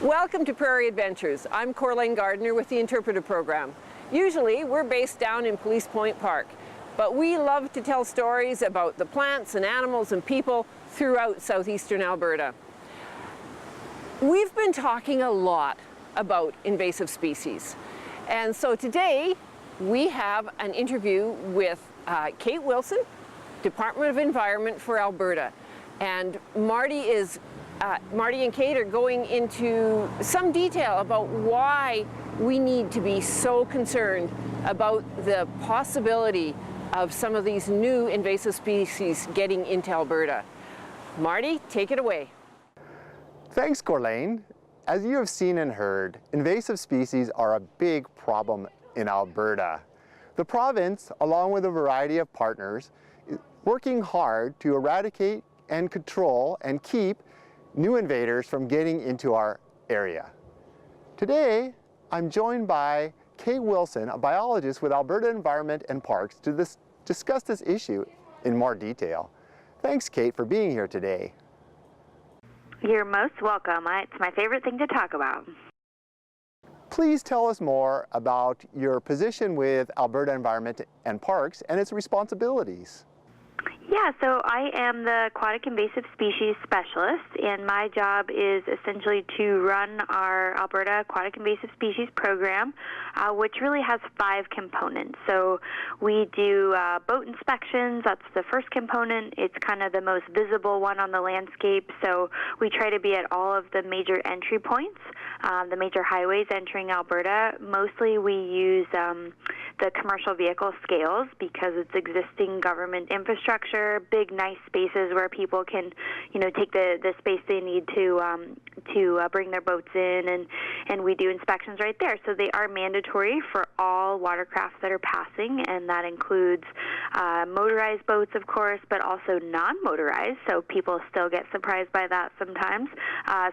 Welcome to Prairie Adventures. I'm Corlene Gardner with the Interpretive Program. Usually we're based down in Police Point Park, but we love to tell stories about the plants and animals and people throughout southeastern Alberta. We've been talking a lot about invasive species, and so today we have an interview with Kate Wilson, Department of Environment for Alberta, and Marty and Kate are going into some detail about why we need to be so concerned about the possibility of some of these new invasive species getting into Alberta. Marty, take it away. Thanks, Corlene. As you have seen and heard, invasive species are a big problem in Alberta. The province, along with a variety of partners, is working hard to eradicate and control and keep new invaders from getting into our area. Today, I'm joined by Kate Wilson, a biologist with Alberta Environment and Parks, to discuss this issue in more detail. Thanks, Kate, for being here today. You're most welcome. It's my favorite thing to talk about. Please tell us more about your position with Alberta Environment and Parks and its responsibilities. Yeah, so I am the Aquatic Invasive Species Specialist, and my job is essentially to run our Alberta Aquatic Invasive Species Program, which really has 5 components. So we do boat inspections. That's the first component. It's kind of the most visible one on the landscape, so we try to be at all of the major entry points, the major highways entering Alberta. Mostly we use the commercial vehicle scales because it's existing government infrastructure, big nice spaces where people can, take the space they need to bring their boats in, and we do inspections right there. So they are mandatory for all watercrafts that are passing, and that includes motorized boats, of course, but also non-motorized, so people still get surprised by that sometimes.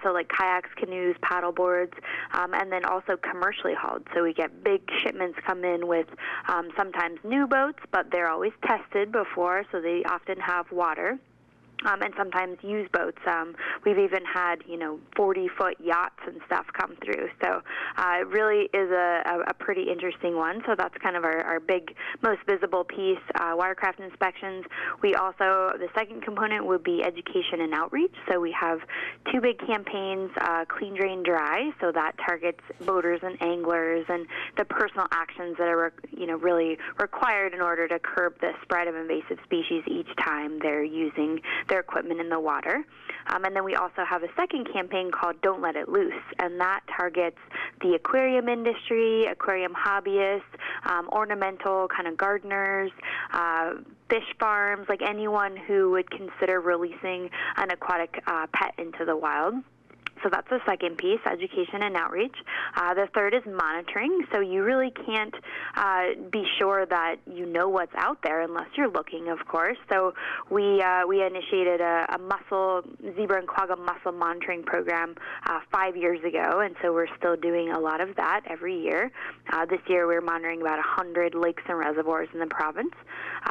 So like kayaks, canoes, paddle boards, and then also commercially hauled. So we get big shipments come in with sometimes new boats, but they're always tested before, so they often have water. And sometimes used boats. We've even had, 40-foot yachts and stuff come through. So it really is a pretty interesting one. So that's kind of our big, most visible piece, watercraft inspections. We also, the second component would be education and outreach. So we have 2 big campaigns, Clean, Drain, Dry. So that targets boaters and anglers and the personal actions that are, really required in order to curb the spread of invasive species each time they're using their equipment in the water. And then we also have a second campaign called Don't Let It Loose, and that targets the aquarium industry, aquarium hobbyists, ornamental kind of gardeners, fish farms, like anyone who would consider releasing an aquatic pet into the wild. So that's the second piece, education and outreach. The third is monitoring. So you really can't be sure that you know what's out there unless you're looking, of course. So we initiated a zebra and quagga mussel monitoring program 5 years ago, and so we're still doing a lot of that every year. This year we're monitoring about 100 lakes and reservoirs in the province.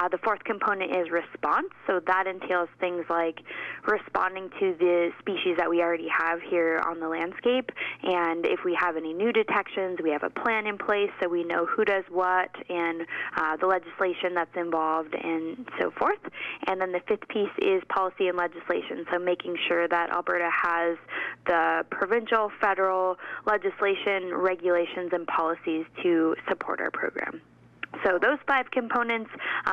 The fourth component is response. So that entails things like responding to the species that we already have here on the landscape, and if we have any new detections, we have a plan in place so we know who does what and the legislation that's involved and so forth. And then the fifth piece is policy and legislation, so making sure that Alberta has the provincial, federal legislation, regulations, and policies to support our program. So those 5 components,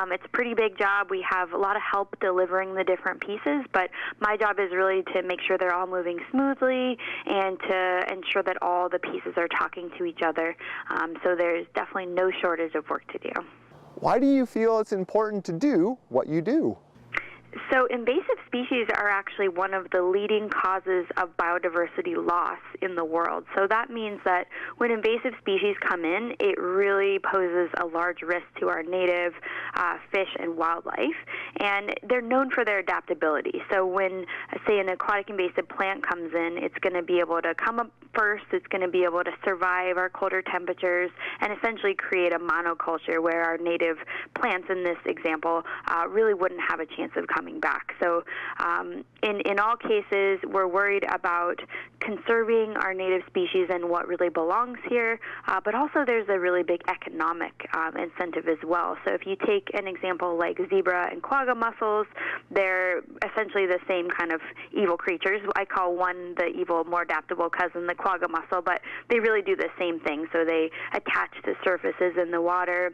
it's a pretty big job. We have a lot of help delivering the different pieces, but my job is really to make sure they're all moving smoothly and to ensure that all the pieces are talking to each other. So there's definitely no shortage of work to do. Why do you feel it's important to do what you do? So invasive species are actually one of the leading causes of biodiversity loss in the world. So that means that when invasive species come in, it really poses a large risk to our native fish and wildlife. And they're known for their adaptability. So when, say, an aquatic invasive plant comes in, it's going to be able to come up first. It's going to be able to survive our colder temperatures and essentially create a monoculture where our native plants, in this example, really wouldn't have a chance of coming back. So in all cases, we're worried about conserving our native species and what really belongs here, but also there's a really big economic incentive as well. So if you take an example like zebra and quagga mussels, they're essentially the same kind of evil creatures. I call one the evil, more adaptable cousin, the quagga mussel, but they really do the same thing. So they attach to surfaces in the water,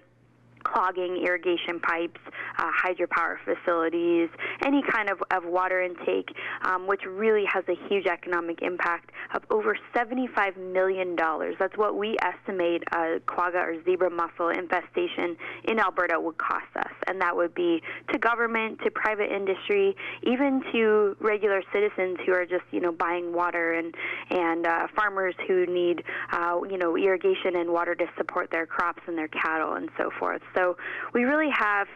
clogging irrigation pipes, hydropower facilities, any kind of water intake, which really has a huge economic impact of over $75 million. That's what we estimate a quagga or zebra mussel infestation in Alberta would cost us. And that would be to government, to private industry, even to regular citizens who are just, buying water, and farmers who need, irrigation and water to support their crops and their cattle and so forth. So we really have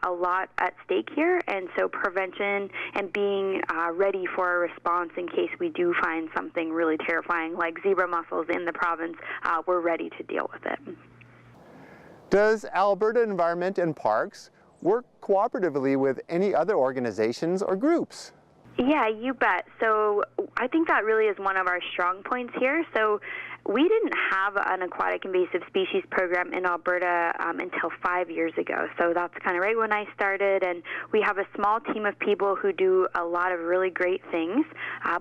a lot at stake here, and so prevention and being ready for a response in case we do find something really terrifying like zebra mussels in the province, we're ready to deal with it. Does Alberta Environment and Parks work cooperatively with any other organizations or groups? Yeah, you bet. So I think that really is one of our strong points here. So we didn't have an aquatic invasive species program in Alberta until 5 years ago. So that's kind of right when I started, and we have a small team of people who do a lot of really great things,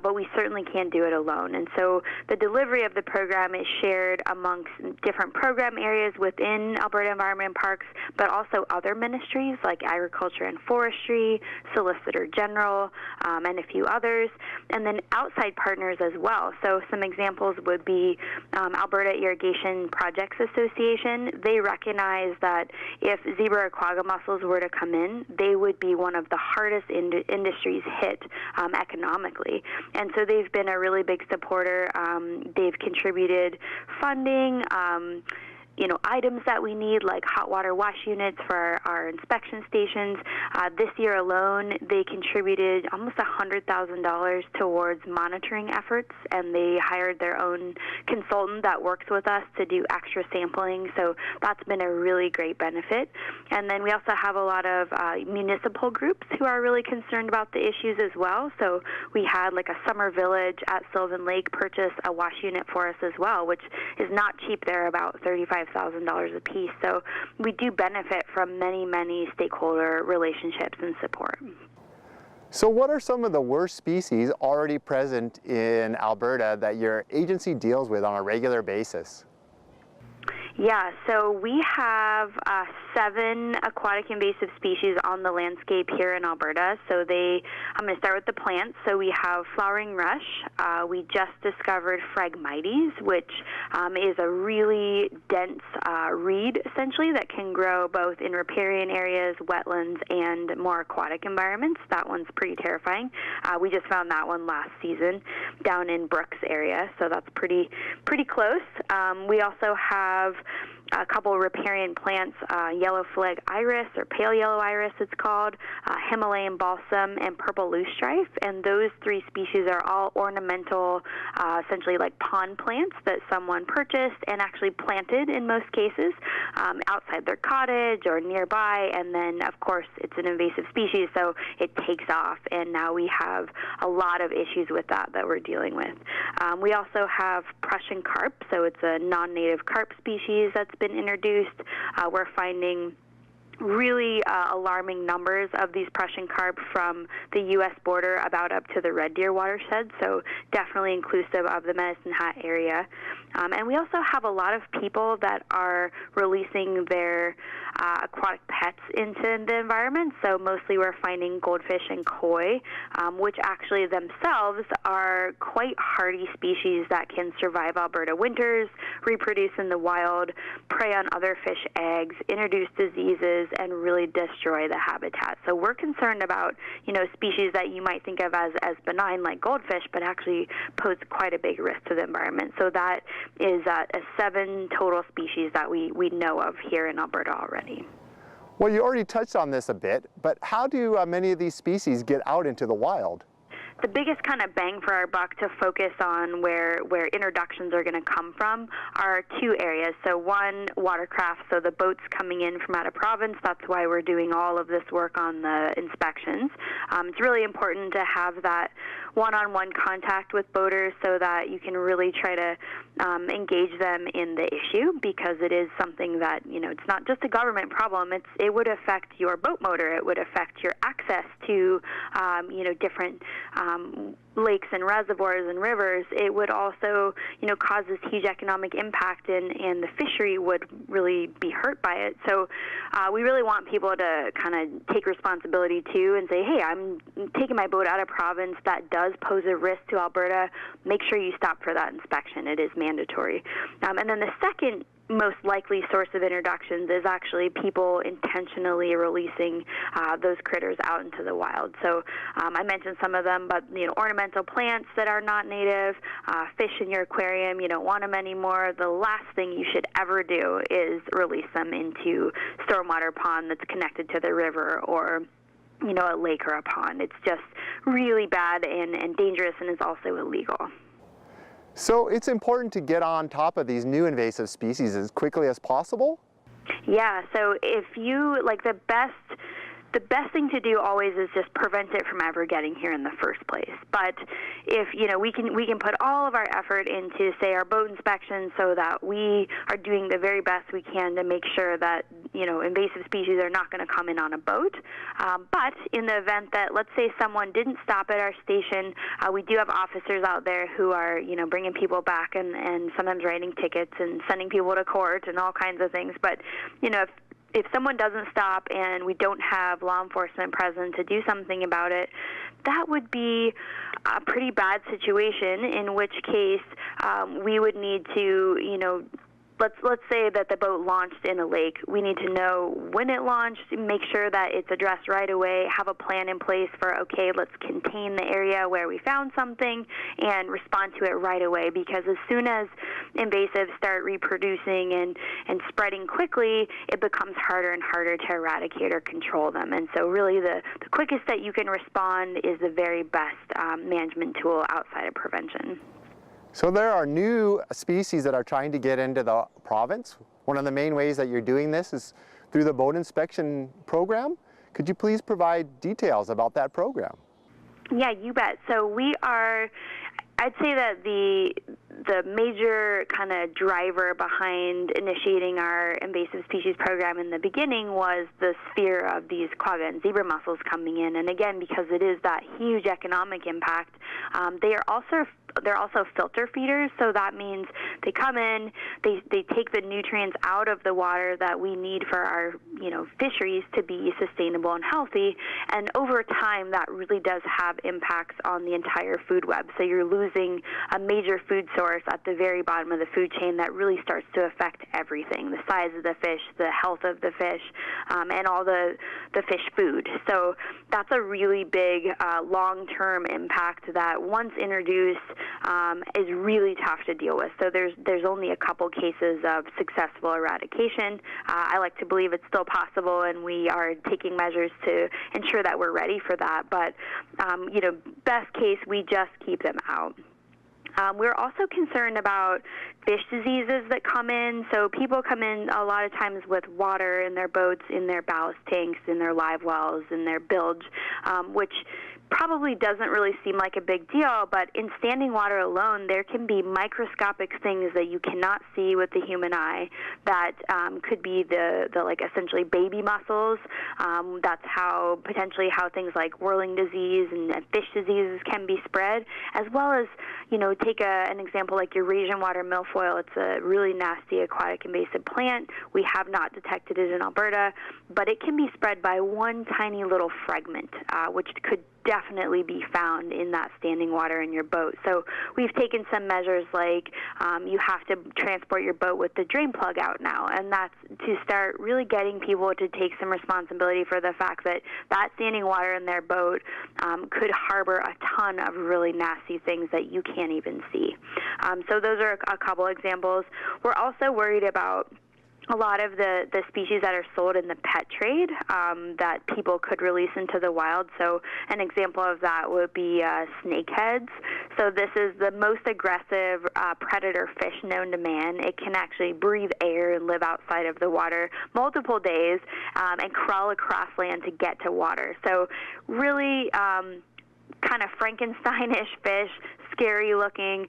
but we certainly can't do it alone. And so the delivery of the program is shared amongst different program areas within Alberta Environment and Parks, but also other ministries like Agriculture and Forestry, Solicitor General, and a few others, and then outside partners as well. So some examples would be Alberta Irrigation Projects Association. They recognize that if zebra or quagga mussels were to come in, they would be one of the hardest industries hit economically. And so they've been a really big supporter. They've contributed funding, items that we need, like hot water wash units for our inspection stations. This year alone, they contributed almost $100,000 towards monitoring efforts, and they hired their own consultant that works with us to do extra sampling. So that's been a really great benefit. And then we also have a lot of municipal groups who are really concerned about the issues as well. So we had like a summer village at Sylvan Lake purchase a wash unit for us as well, which is not cheap. They're about $35,000 a piece. So we do benefit from many, many stakeholder relationships and support. So what are some of the worst species already present in Alberta that your agency deals with on a regular basis? Yeah, so we have 7 aquatic invasive species on the landscape here in Alberta. So I'm going to start with the plants. So we have flowering rush. We just discovered Phragmites, which is a really dense reed, essentially, that can grow both in riparian areas, wetlands, and more aquatic environments. That one's pretty terrifying. We just found that one last season down in Brooks area, so that's pretty close. We also have a couple of riparian plants, yellow flag iris, or pale yellow iris it's called, Himalayan balsam, and purple loosestrife. And those 3 species are all ornamental, essentially like pond plants that someone purchased and actually planted in most cases outside their cottage or nearby. And then, of course, it's an invasive species, so it takes off. And now we have a lot of issues with that we're dealing with. We also have Prussian carp, so it's a non-native carp species that's been introduced. We're finding really alarming numbers of these Prussian carp from the U.S. border about up to the Red Deer watershed, so definitely inclusive of the Medicine Hat area. And we also have a lot of people that are releasing their aquatic pets into the environment, so mostly we're finding goldfish and koi, which actually themselves are quite hardy species that can survive Alberta winters, reproduce in the wild, prey on other fish eggs, introduce diseases, and really destroy the habitat. So we're concerned about, species that you might think of as benign, like goldfish, but actually pose quite a big risk to the environment. So that is a 7 total species that we know of here in Alberta already. Well, you already touched on this a bit, but how do many of these species get out into the wild? the biggest kind of bang for our buck to focus on where introductions are going to come from are two areas. So one, watercraft, so the boats coming in from out of province. That's why we're doing all of this work on the inspections. It's really important to have that one-on-one contact with boaters so that you can really try to engage them in the issue, because it is something that, it's not just a government problem. It would affect your boat motor. It would affect your access to, different lakes and reservoirs and rivers. It would also, cause this huge economic impact, and the fishery would really be hurt by it. So we really want people to kind of take responsibility too and say, hey, I'm taking my boat out of province. That does pose a risk to Alberta. Make sure you stop for that inspection. It is mandatory. And then the second most likely source of introductions is actually people intentionally releasing those critters out into the wild. So I mentioned some of them, but ornamental plants that are not native, fish in your aquarium, you don't want them anymore. The last thing you should ever do is release them into stormwater pond that's connected to the river or a lake or a pond. It's just really bad and dangerous, and is also illegal. So it's important to get on top of these new invasive species as quickly as possible? Yeah, so if you, the best thing to do always is just prevent it from ever getting here in the first place. But if, we can put all of our effort into, say, our boat inspections so that we are doing the very best we can to make sure that, invasive species are not going to come in on a boat. But in the event that, let's say, someone didn't stop at our station, we do have officers out there who are, bringing people back and sometimes writing tickets and sending people to court and all kinds of things. But, if someone doesn't stop and we don't have law enforcement present to do something about it, that would be a pretty bad situation, in which case we would need to, let's say that the boat launched in a lake. We need to know when it launched, make sure that it's addressed right away, have a plan in place for, okay, let's contain the area where we found something and respond to it right away, because as soon as invasives start reproducing and spreading quickly, it becomes harder and harder to eradicate or control them. And so really the quickest that you can respond is the very best management tool outside of prevention. So there are new species that are trying to get into the province. One of the main ways that you're doing this is through the boat inspection program. Could you please provide details about that program? Yeah, you bet. So I'd say that the major kind of driver behind initiating our invasive species program in the beginning was the fear of these quagga and zebra mussels coming in. And again, because it is that huge economic impact, they're also filter feeders, so that means they come in, they take the nutrients out of the water that we need for our fisheries to be sustainable and healthy, and over time that really does have impacts on the entire food web. So you're losing a major food source at the very bottom of the food chain that really starts to affect everything, the size of the fish, the health of the fish, and all the fish food. So that's a really big long-term impact that once introduced is really tough to deal with. So there's only a couple cases of successful eradication. I like to believe it's still possible, and we are taking measures to ensure that we're ready for that. But best case, we just keep them out. We're also concerned about fish diseases that come in. So people come in a lot of times with water in their boats, in their ballast tanks, in their live wells, in their bilge, which probably doesn't really seem like a big deal, but in standing water alone, there can be microscopic things that you cannot see with the human eye that could be the essentially baby mussels. That's potentially how things like whirling disease and fish diseases can be spread, as well as, take an example like Eurasian water milfoil. It's a really nasty aquatic invasive plant. We have not detected it in Alberta, but it can be spread by one tiny little fragment, which could definitely be found in that standing water in your boat. So we've taken some measures like you have to transport your boat with the drain plug out now, and that's to start really getting people to take some responsibility for the fact that standing water in their boat could harbor a ton of really nasty things that you can't even see. So those are a couple examples. We're also worried about a lot of the species that are sold in the pet trade that people could release into the wild. So an example of that would be snakeheads. So this is the most aggressive predator fish known to man. It can actually breathe air and live outside of the water multiple days and crawl across land to get to water. So really kind of Frankenstein-ish fish, scary looking,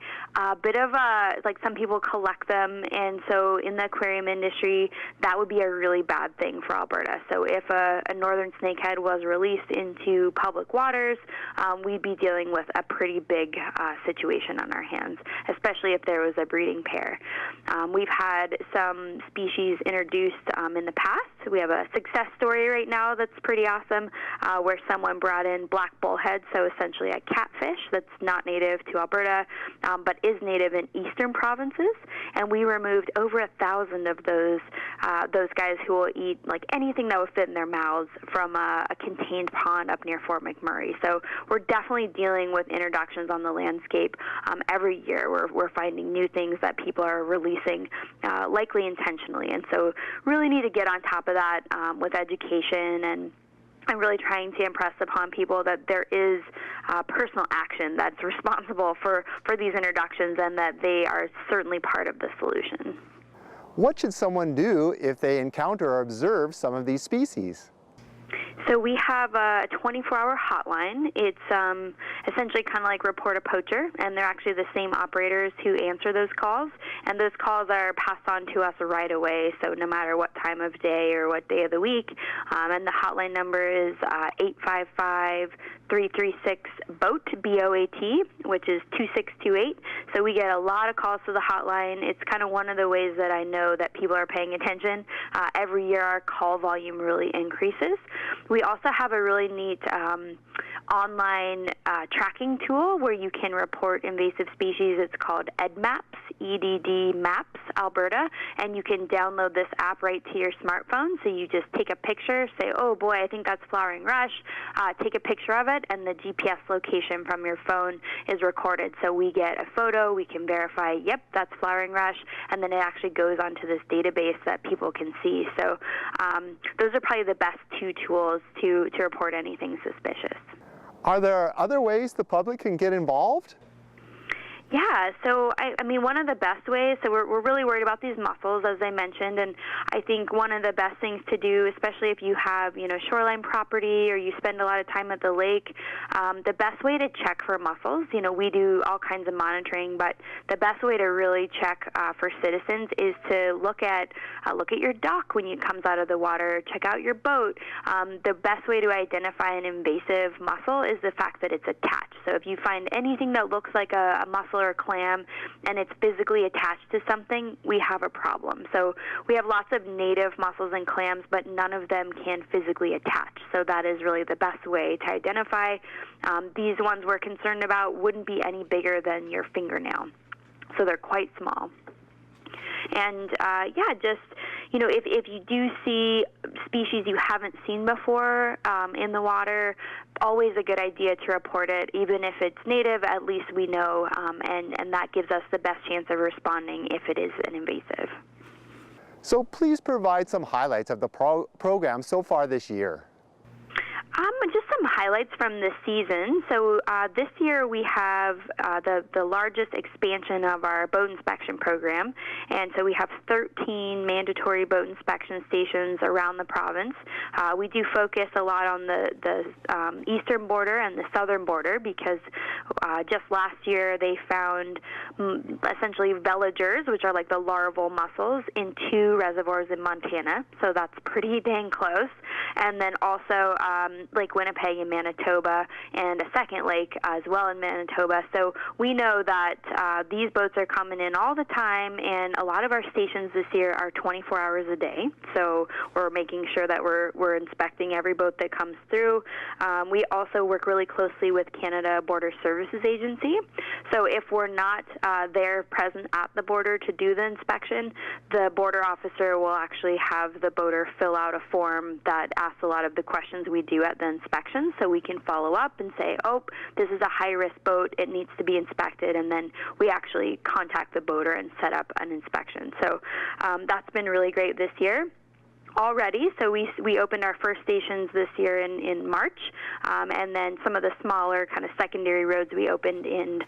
bit of a, like some people collect them, and so in the aquarium industry, that would be a really bad thing for Alberta. So if a northern snakehead was released into public waters, we'd be dealing with a pretty big situation on our hands, especially if there was a breeding pair. We've had some species introduced in the past. We have a success story right now that's pretty awesome, where someone brought in black bullhead, so essentially a catfish that's not native to Alberta, but is native in eastern provinces, and we removed over 1,000 of those guys who will eat like anything that will fit in their mouths from a contained pond up near Fort McMurray. So we're definitely dealing with introductions on the landscape every year. We're finding new things that people are releasing, likely intentionally, and so really need to get on top of that with education and I'm really trying to impress upon people that there is personal action that's responsible for these introductions and that they are certainly part of the solution. What should someone do if they encounter or observe some of these species? So we have a 24-hour hotline. It's essentially kind of like Report a Poacher, and they're actually the same operators who answer those calls, and those calls are passed on to us right away, so no matter what time of day or what day of the week. And the hotline number is 855-336-BOAT, B-O-A-T, which is 2628. So we get a lot of calls to the hotline. It's kind of one of the ways that I know that people are paying attention. Every year our call volume really increases. We also have a really neat online tracking tool where you can report invasive species. It's called EDMAPS, EDD Maps Alberta, and you can download this app right to your smartphone. So you just take a picture, say, oh boy, I think that's flowering rush, take a picture of it, and the GPS location from your phone is recorded. So we get a photo, we can verify, yep, that's flowering rush, and then it actually goes onto this database that people can see. So those are probably the best two tools to report anything suspicious. Are there other ways the public can get involved? Yeah, so I mean, one of the best ways, so we're really worried about these mussels, as I mentioned, and I think one of the best things to do, especially if you have, shoreline property or you spend a lot of time at the lake, the best way to check for mussels, we do all kinds of monitoring, but the best way to really check for citizens is to look at your dock when it comes out of the water, check out your boat. The best way to identify an invasive mussel is the fact that it's attached. So if you find anything that looks like a mussel or a clam and it's physically attached to something, we have a problem. So we have lots of native mussels and clams, but none of them can physically attach. So that is really the best way to identify. These ones we're concerned about wouldn't be any bigger than your fingernail. So they're quite small. And if you do see species you haven't seen before in the water, always a good idea to report it. Even if it's native, at least we know, and that gives us the best chance of responding if it is an invasive. So please provide some highlights of the program so far this year. Just some highlights from this season. So this year we have the largest expansion of our boat inspection program, and so we have 13 mandatory boat inspection stations around the province. We do focus a lot on the eastern border and the southern border because just last year they found essentially veligers, which are like the larval mussels, in 2 reservoirs in Montana, so that's pretty dang close. And then also Lake Winnipeg in Manitoba, and a second lake as well in Manitoba. So we know that these boats are coming in all the time, and a lot of our stations this year are 24 hours a day. So we're making sure that we're inspecting every boat that comes through. We also work really closely with Canada Border Services Agency. So if we're not there present at the border to do the inspection, the border officer will actually have the boater fill out a form that asks a lot of the questions we do at the inspection. inspections, so we can follow up and say, oh, this is a high-risk boat, it needs to be inspected, and then we actually contact the boater and set up an inspection. So that's been really great this year already. So we opened our first stations this year in March, and then some of the smaller kind of secondary roads we opened into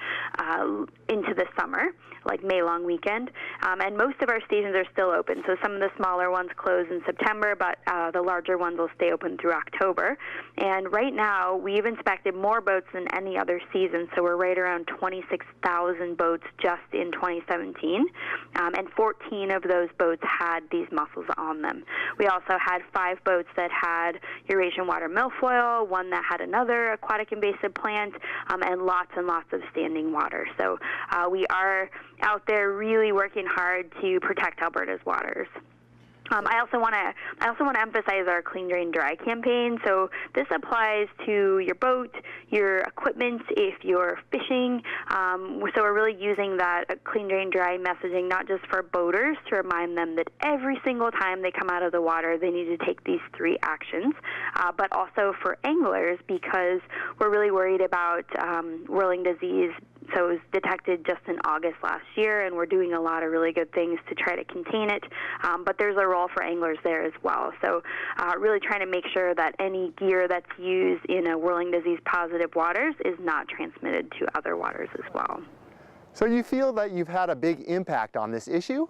the summer, like May long weekend. And most of our stations are still open. So some of the smaller ones close in September, but the larger ones will stay open through October. And right now, we've inspected more boats than any other season. So we're right around 26,000 boats just in 2017. And 14 of those boats had these mussels on them. We also had 5 boats that had Eurasian water milfoil, one that had another aquatic invasive plant, and lots of standing water. So we are out there really working hard to protect Alberta's waters. I also want to emphasize our Clean Drain Dry campaign. So this applies to your boat, your equipment, if you're fishing. So we're really using that Clean Drain Dry messaging not just for boaters to remind them that every single time they come out of the water they need to take these 3 actions, but also for anglers because we're really worried about whirling disease. So it was detected just in August last year, and we're doing a lot of really good things to try to contain it. But there's a role for anglers there as well. So really trying to make sure that any gear that's used in a whirling disease positive waters is not transmitted to other waters as well. So you feel that you've had a big impact on this issue?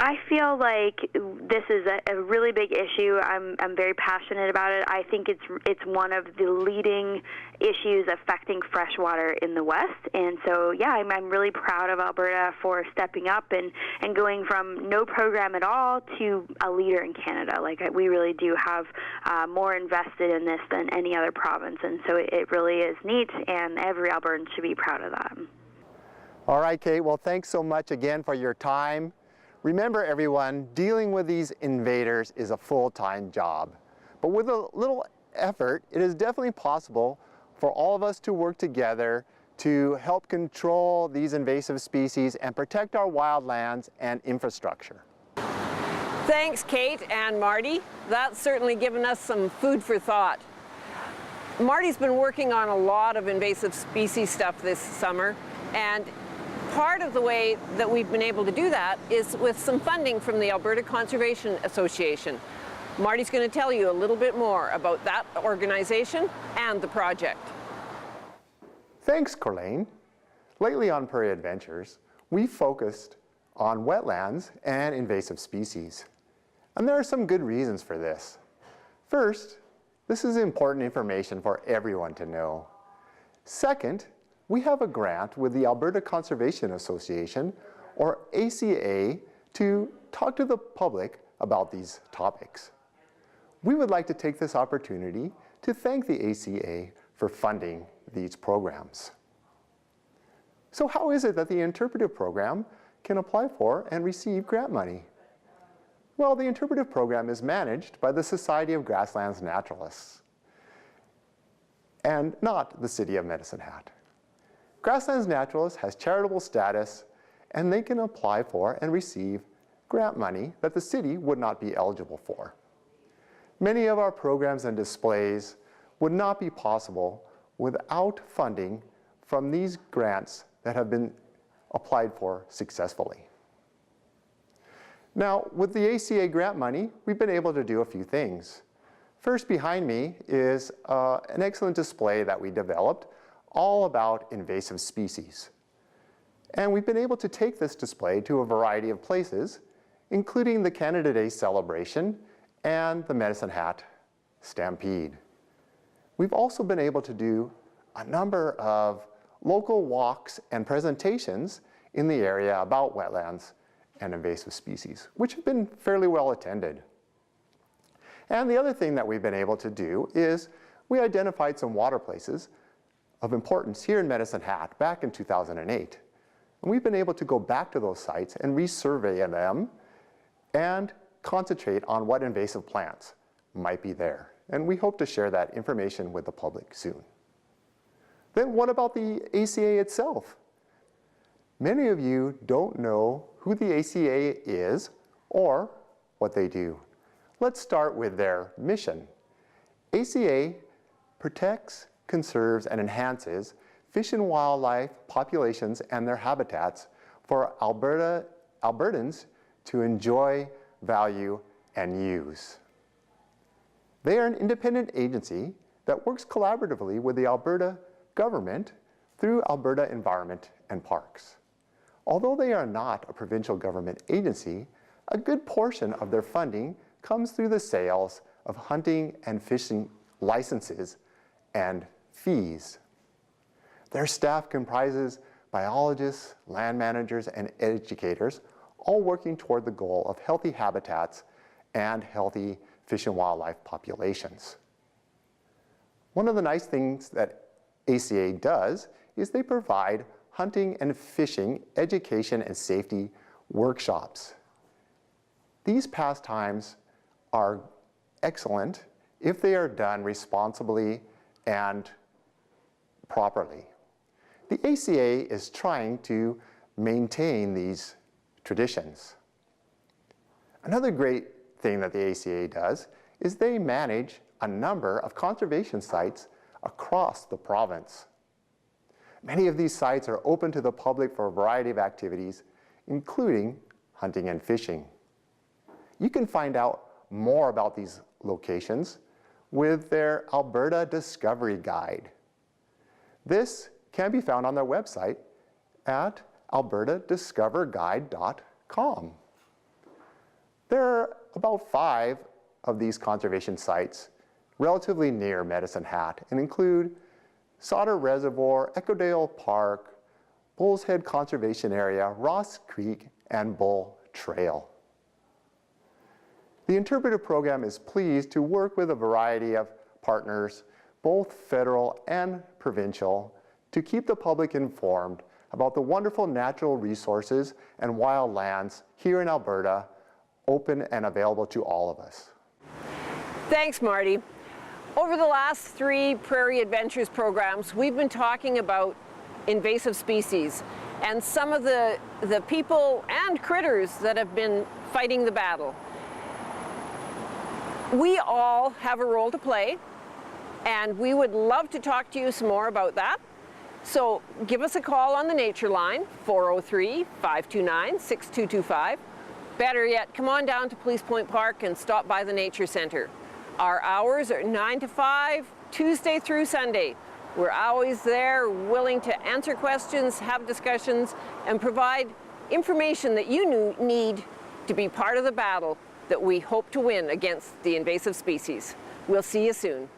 I feel like this is a really big issue. I'm very passionate about it. I think it's one of the leading issues affecting freshwater in the West. And so, yeah, I'm really proud of Alberta for stepping up and going from no program at all to a leader in Canada. Like, we really do have more invested in this than any other province. And so it really is neat, and every Albertan should be proud of that. All right, Kate. Well, thanks so much again for your time. Remember, everyone, dealing with these invaders is a full-time job. But with a little effort, it is definitely possible for all of us to work together to help control these invasive species and protect our wildlands and infrastructure. Thanks, Kate and Marty. That's certainly given us some food for thought. Marty's been working on a lot of invasive species stuff this summer, and part of the way that we've been able to do that is with some funding from the Alberta Conservation Association. Marty's going to tell you a little bit more about that organization and the project. Thanks, Corlane. Lately on Prairie Adventures, we focused on wetlands and invasive species. And there are some good reasons for this. First, this is important information for everyone to know. Second, we have a grant with the Alberta Conservation Association, or ACA, to talk to the public about these topics. We would like to take this opportunity to thank the ACA for funding these programs. So how is it that the interpretive program can apply for and receive grant money? Well, the interpretive program is managed by the Society of Grasslands Naturalists and not the City of Medicine Hat. Grasslands Naturalists has charitable status, and they can apply for and receive grant money that the city would not be eligible for. Many of our programs and displays would not be possible without funding from these grants that have been applied for successfully. Now, with the ACA grant money, we've been able to do a few things. First, behind me is an excellent display that we developed all about invasive species. And we've been able to take this display to a variety of places, including the Canada Day celebration and the Medicine Hat Stampede. We've also been able to do a number of local walks and presentations in the area about wetlands and invasive species, which have been fairly well attended. And the other thing that we've been able to do is we identified some water places of importance here in Medicine Hat back in 2008. And we've been able to go back to those sites and resurvey them and concentrate on what invasive plants might be there. And we hope to share that information with the public soon. Then what about the ACA itself? Many of you don't know who the ACA is or what they do. Let's start with their mission. ACA protects, conserves, and enhances fish and wildlife populations and their habitats for Albertans to enjoy, value, and use. They are an independent agency that works collaboratively with the Alberta government through Alberta Environment and Parks. Although they are not a provincial government agency, a good portion of their funding comes through the sales of hunting and fishing licenses and fees. Their staff comprises biologists, land managers, and educators, all working toward the goal of healthy habitats and healthy fish and wildlife populations. One of the nice things that ACA does is they provide hunting and fishing education and safety workshops. These pastimes are excellent if they are done responsibly and properly. The ACA is trying to maintain these traditions. Another great thing that the ACA does is they manage a number of conservation sites across the province. Many of these sites are open to the public for a variety of activities, including hunting and fishing. You can find out more about these locations with their Alberta Discovery Guide. This can be found on their website at albertadiscoverguide.com. There are about 5 of these conservation sites relatively near Medicine Hat and include Sauter Reservoir, Echodale Park, Bull's Head Conservation Area, Ross Creek, and Bull Trail. The interpretive program is pleased to work with a variety of partners, both federal and provincial, to keep the public informed about the wonderful natural resources and wild lands here in Alberta, open and available to all of us. Thanks, Marty. Over the last 3 Prairie Adventures programs, we've been talking about invasive species and some of the people and critters that have been fighting the battle. We all have a role to play, and we would love to talk to you some more about that. So give us a call on the Nature Line, 403-529-6225. Better yet, come on down to Police Point Park and stop by the Nature Center. Our hours are 9 to 5, Tuesday through Sunday. We're always there, willing to answer questions, have discussions, and provide information that you need to be part of the battle that we hope to win against the invasive species. We'll see you soon.